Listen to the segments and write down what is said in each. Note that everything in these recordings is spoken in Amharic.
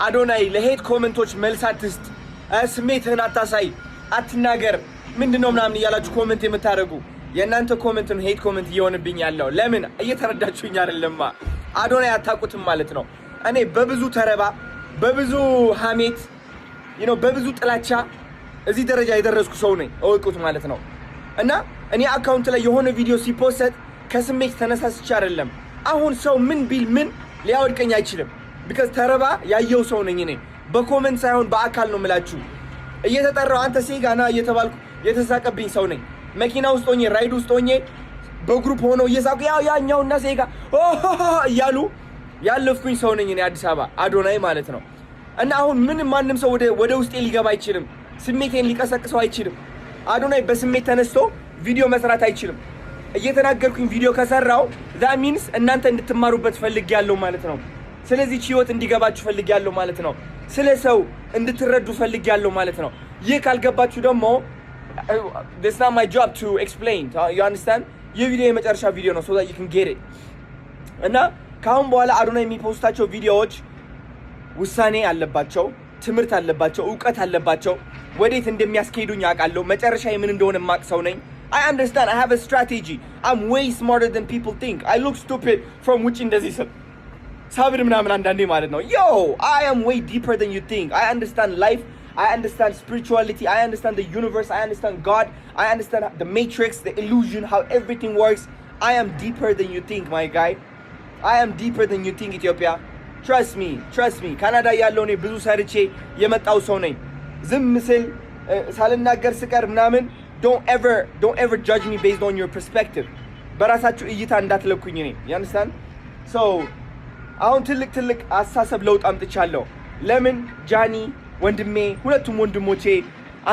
አዶናይ ለሄት ኮሜንቶች መልስ አትስጥ፣ ስሜትህን አታሳይ፣ አትናገር ምንድነው ምናምን እያላችሁ ኮሜንት የምታደርጉ የእናንተ ኮሜንት ነው ሄት ኮሜንት እየሆነብኝ ያለው። ለምን እየተረዳችሁኝ አይደለማ? አዶናይ አታውቁትም ማለት ነው። እኔ በብዙ ተረባ፣ በብዙ ሀሜት በብዙ ጥላቻ እዚህ ደረጃ የደረስኩ ሰው ነኝ፣ እወቁት ማለት ነው። እና እኔ አካውንት ላይ የሆነ ቪዲዮ ሲፖስት ከስሜት ተነሳስቼ አይደለም። አሁን ሰው ምን ቢል ምን ሊያወድቀኝ አይችልም። ቢካዝ ተረባ ያየው ሰው ነኝ እኔ። በኮሜንት ሳይሆን በአካል ነው የምላችሁ። እየተጠራው አንተ ሴጋ ና እየተባልኩ የተሳቀብኝ ሰው ነኝ። መኪና ውስጥ ሆኜ ራይድ ውስጥ ሆኜ በግሩፕ ሆኖ እየሳቁ ያኛውና ሴጋ እያሉ ያለፍኩኝ ሰው ነኝ እኔ አዲስ አበባ አዶናይ ማለት ነው። እና አሁን ምንም ማንም ሰው ወደ ውስጤ ሊገባ አይችልም። ስሜቴን ሊቀሰቅሰው አይችልም። አዶናይ በስሜት ተነስቶ ቪዲዮ መስራት አይችልም። እየተናገርኩኝ ቪዲዮ ከሰራው that means እናንተ እንድትማሩበት ፈልጌያለሁ ማለት ነው። ስለዚህ ህይወት እንዲገባችሁ ፈልጌያለሁ ማለት ነው። ስለ ሰው እንድትረዱ ፈልጌያለሁ ማለት ነው። ይህ ካልገባችሁ ደግሞ it's not my job to explain, you understand? ይህ ቪዲዮ የመጨረሻ ቪዲዮ ነው so that you can get it። እና ካሁን በኋላ አዶናይ የሚፖስታቸው ቪዲዮዎች ውሳኔ አለባቸው፣ ትምህርት አለባቸው፣ ዕውቀት አለባቸው። ወዴት እንደሚያስኬዱኝ አውቃለሁ። መጨረሻ ምን እንደሆነ ማቅ ሰው ነኝ። I understand, I have a strategy. I'm way smarter than people think. I look stupid from which እንደዚህ ሳብር ምናምን አንዳንዴ ማለት ነው። Yo, I am way deeper than you think. I understand life. I understand spirituality. I understand the universe. I understand God. I understand the matrix, the illusion, how everything works. I am deeper than you think, my guy. I am deeper than you think, Ethiopia. Trust me, trust me. ካናዳ ያለው እኔ ብዙ ሰርቼ የመጣው ሰው ነኝ። ዝም ስል ሳልናገር ስቀር ምናምን don't ever judge me based on your perspective. በራሳችሁ እይታ እንዳትለኩኝ እኔ you understand? So አሁን ትልቅ አሳሰብ ለውጥ አምጥቻለሁ። ለምን ጃኒ ወንድሜ፣ ሁለቱም ወንድሞቼ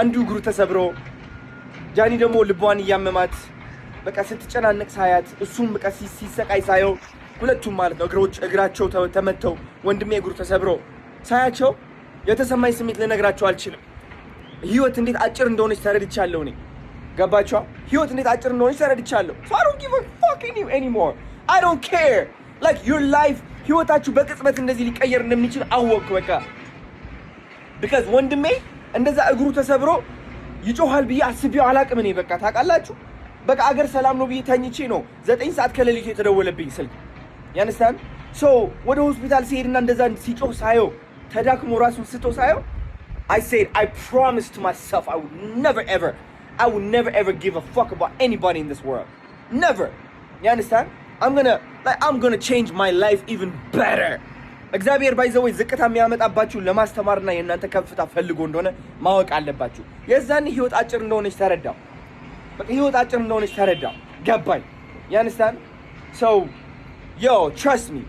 አንዱ እግሩ ተሰብሮ ጃኒ ደግሞ ልቧን እያመማት በቃ ስትጨናነቅ ሳያት እሱም በቃ ሲሰቃይ ሳየው ሁለቱም ማለት ነው እግራቸው ተመተው ወንድሜ እግሩ ተሰብሮ ሳያቸው የተሰማኝ ስሜት ልነግራቸው አልችልም። ህይወት እንዴት አጭር እንደሆነች ተረድቻለሁ እኔ። ገባችሁ? ህይወት እንዴት አጭር እንደሆነች ተረድቻለሁ። So I don't give a fuck anymore. I don't care. Like your life ህይወታችሁ በቅጽበት እንደዚህ ሊቀየር እንደሚችል አወቅኩ በቃ። because ወንድሜ እንደዛ እግሩ ተሰብሮ ይጮሃል ብዬ አስቤው አላቅም እኔ በቃ ታውቃላችሁ። በቃ አገር ሰላም ነው ብዬ ተኝቼ ነው 9 ሰዓት ከሌሊቱ የተደወለብኝ ስልክ። you understand? So ወደ ሆስፒታል ሲሄድና እንደዛ ሲጮህ ሳየው ተዳክሞ ራሱን ስቶ ሳየው I said, I promised to myself I would never ever give a fuck about anybody in this world. Never. You understand? I'm gonna change my life even better. እግዚአብሔር ባይዘው ዝቅታ የሚያመጣባችሁ ለማስተማርና የእናንተ ከፍታ ፈልጎ እንደሆነ ማወቅ አለባችሁ። የዛኔ ህይወት አጭር እንደሆነች ተረዳው። በቃ ህይወት አጭር እንደሆነች ተረዳው። ገባኝ። you understand? So yo, trust me.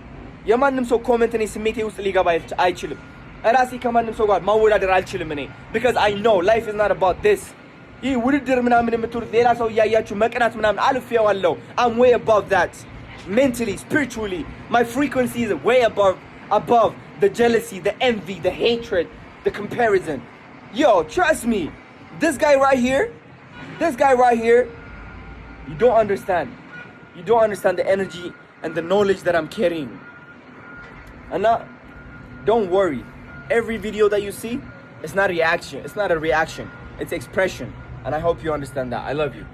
የማንም ሰው ኮሜንት እኔ ስሜቴ ውስጥ ሊገባ አይችልም። ራሴ ከማንም ሰው ጋር ማወዳደር አልችልም እኔ because I know life is not about this። ይህ ውድድር ምናምን የምትሉት ሌላ ሰው እያያችሁ መቅናት ምናምን አልፌዋለሁ። I'm way above that. Mentally, spiritually, my frequency is way above the jealousy, the envy, the hatred, the comparison. Yo, trust me. This guy right here, you don't understand. You don't understand the energy and the knowledge that I'm carrying. And now, don't worry. Every video that you see, it's not a reaction. It's not a reaction. It's expression. And I hope you understand that. I love you.